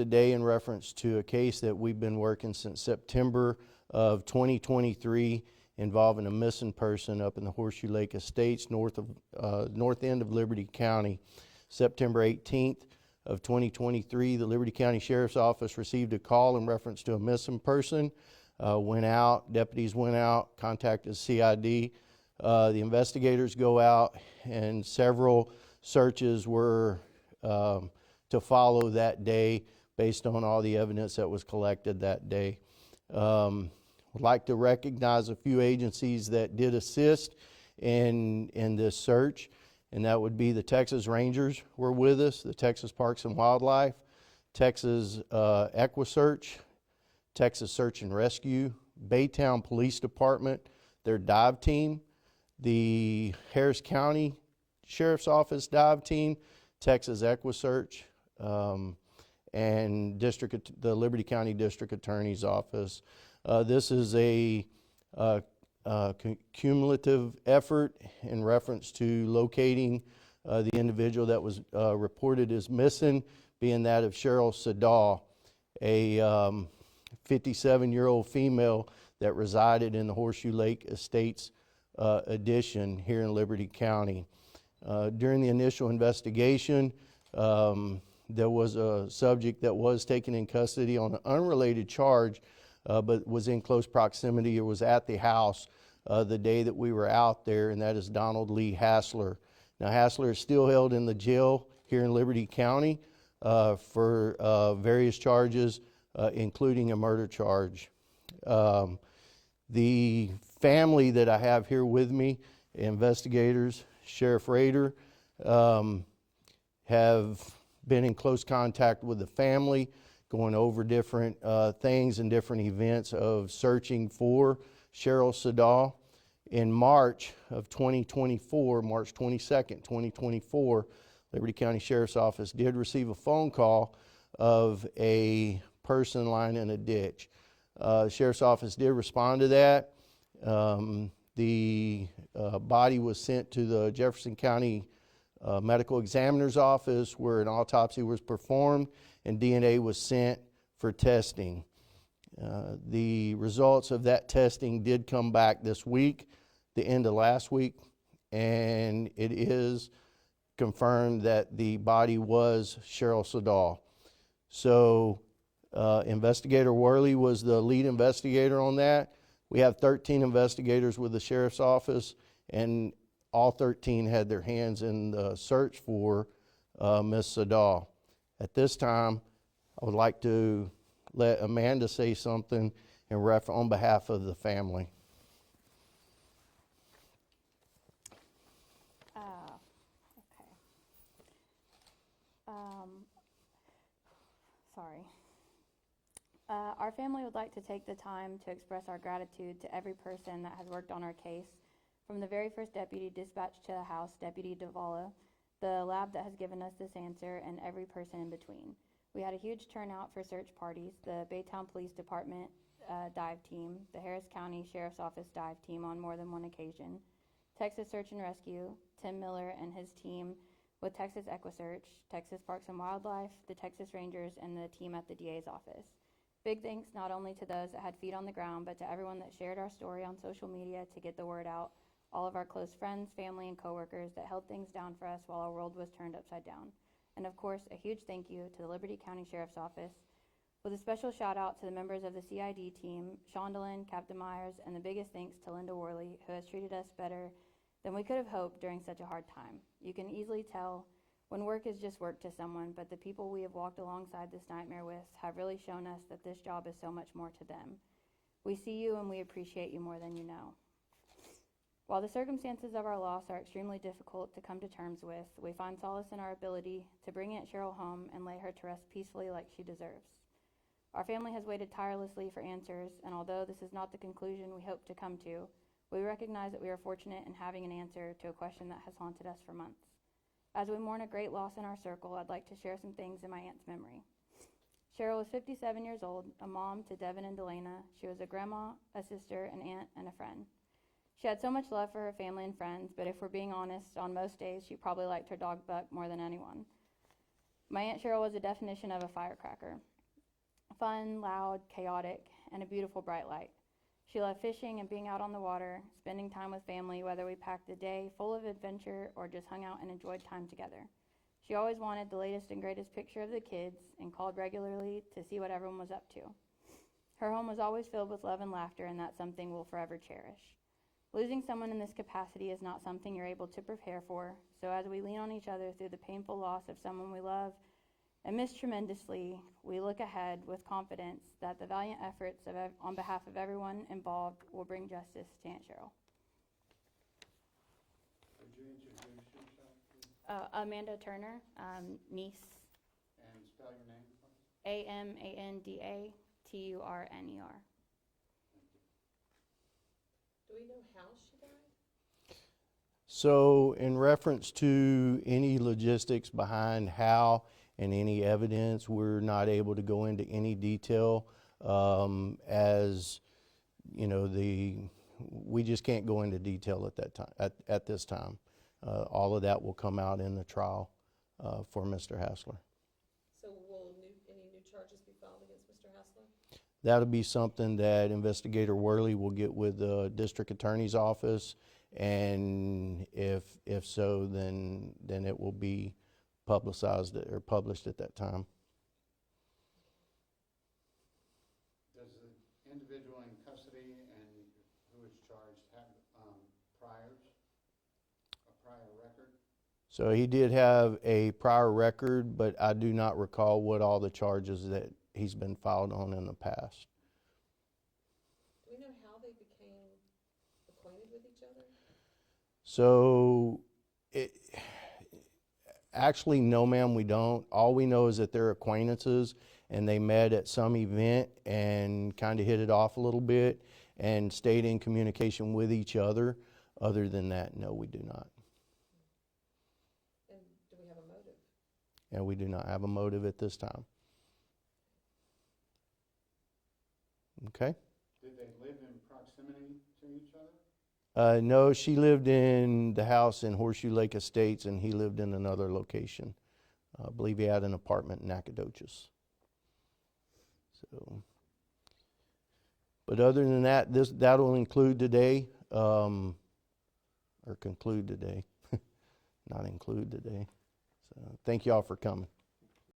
Today in reference to a case that we've been working since September of 2023 involving a missing person up in the Horseshoe Lake Estates north end of Liberty County. September 18th of 2023, the Liberty County Sheriff's Office received a call in reference to a missing person. Deputies went out, contacted CID. The investigators go out, and several searches were to follow that day based on all the evidence that was collected that day. I'd like to recognize a few agencies that did assist in this search, and that would be the Texas Rangers were with us, the Texas Parks and Wildlife, Texas EquiSearch, Texas Search and Rescue, Baytown Police Department, their dive team, the Harris County Sheriff's Office dive team, Texas EquiSearch, and the Liberty County District Attorney's Office. This is a cumulative effort in reference to locating the individual that was reported as missing, being that of Sheryl Siddall, a 57-year-old female that resided in the Horseshoe Lake Estates addition here in Liberty County. During the initial investigation, there was a subject that was taken in custody on an unrelated charge, but was in close proximity or was at the house the day that we were out there, and that is Donald Lee Hassler. Now, Hassler is still held in the jail here in Liberty County for various charges, including a murder charge. The family that I have here with me, investigators, Sheriff Rader, have been in close contact with the family, going over different things and different events of searching for Sheryl Siddall. In March of 2024, March 22nd, 2024, Liberty County Sheriff's Office did receive a phone call of a person lying in a ditch. Sheriff's Office did respond to that. The body was sent to the Jefferson County Medical Examiner's Office, where an autopsy was performed and DNA was sent for testing. The results of that testing did come back this week, the end of last week, and it is confirmed that the body was Sheryl Siddall. So Investigator Worley was the lead investigator on that. We have 13 investigators with the Sheriff's Office, and all 13 had their hands in the search for Ms. Siddall. At this time, I would like to let Amanda say something on behalf of the family. Sorry. Our family would like to take the time to express our gratitude to every person that has worked on our case, from the very first deputy dispatched to the house, Deputy Davala, the lab that has given us this answer, and every person in between. We had a huge turnout for search parties, the Baytown Police Department dive team, the Harris County Sheriff's Office dive team on more than one occasion, Texas Search and Rescue, Tim Miller and his team with Texas EquiSearch, Texas Parks and Wildlife, the Texas Rangers, and the team at the DA's office. Big thanks not only to those that had feet on the ground, but to everyone that shared our story on social media to get the word out, all of our close friends, family, and coworkers that held things down for us while our world was turned upside down. And of course, a huge thank you to the Liberty County Sheriff's Office, with a special shout out to the members of the CID team, Shondelyn, Captain Myers, and the biggest thanks to Linda Worley, who has treated us better than we could have hoped during such a hard time. You can easily tell when work is just work to someone, but the people we have walked alongside this nightmare with have really shown us that this job is so much more to them. We see you and we appreciate you more than you know. While the circumstances of our loss are extremely difficult to come to terms with, we find solace in our ability to bring Aunt Sheryl home and lay her to rest peacefully like she deserves. Our family has waited tirelessly for answers, and although this is not the conclusion we hope to come to, we recognize that we are fortunate in having an answer to a question that has haunted us for months. As we mourn a great loss in our circle, I'd like to share some things in my aunt's memory. Sheryl was 57 years old, a mom to Devin and Delana. She was a grandma, a sister, an aunt, and a friend. She had so much love for her family and friends, but if we're being honest, on most days she probably liked her dog Buck more than anyone. My Aunt Sheryl was a definition of a firecracker. fun, loud, chaotic, and a beautiful bright light. She loved fishing and being out on the water, spending time with family, whether we packed the day full of adventure or just hung out and enjoyed time together. She always wanted the latest and greatest picture of the kids and called regularly to see what everyone was up to. Her home was always filled with love and laughter, and that's something we'll forever cherish. Losing someone in this capacity is not something you're able to prepare for, so as we lean on each other through the painful loss of someone we love and miss tremendously, we look ahead with confidence that the valiant efforts on behalf of everyone involved will bring justice to Aunt Sheryl. Would you introduce yourself, please? Amanda Turner, niece, And spell your name, please? Amandaturner. Do we know how she died? So in reference to any logistics behind how and any evidence, we're not able to go into any detail. As you know, we just can't go into detail at that time. At this time, all of that will come out in the trial for Mr. Hassler. So will any new charges be filed against Mr. Hassler? That'll be something that Investigator Worley will get with the District Attorney's Office, and if so, then it will be publicized or published at that time. Does the individual in custody and who is charged have a prior record? So he did have a prior record, but I do not recall what all the charges that he's been filed on in the past. Do we know how they became acquainted with each other? So actually, no ma'am, we don't. All we know is that they're acquaintances and they met at some event and kind of hit it off a little bit and stayed in communication with each other. Other than that, no, we do not. And do we have a motive? And we do not have a motive at this time. Okay? Did they live in proximity to each other? No, she lived in the house in Horseshoe Lake Estates, and he lived in another location. I believe he had an apartment in Nacogdoches. So, but other than that, that'll include today, or conclude today, not include today. So, thank y'all for coming.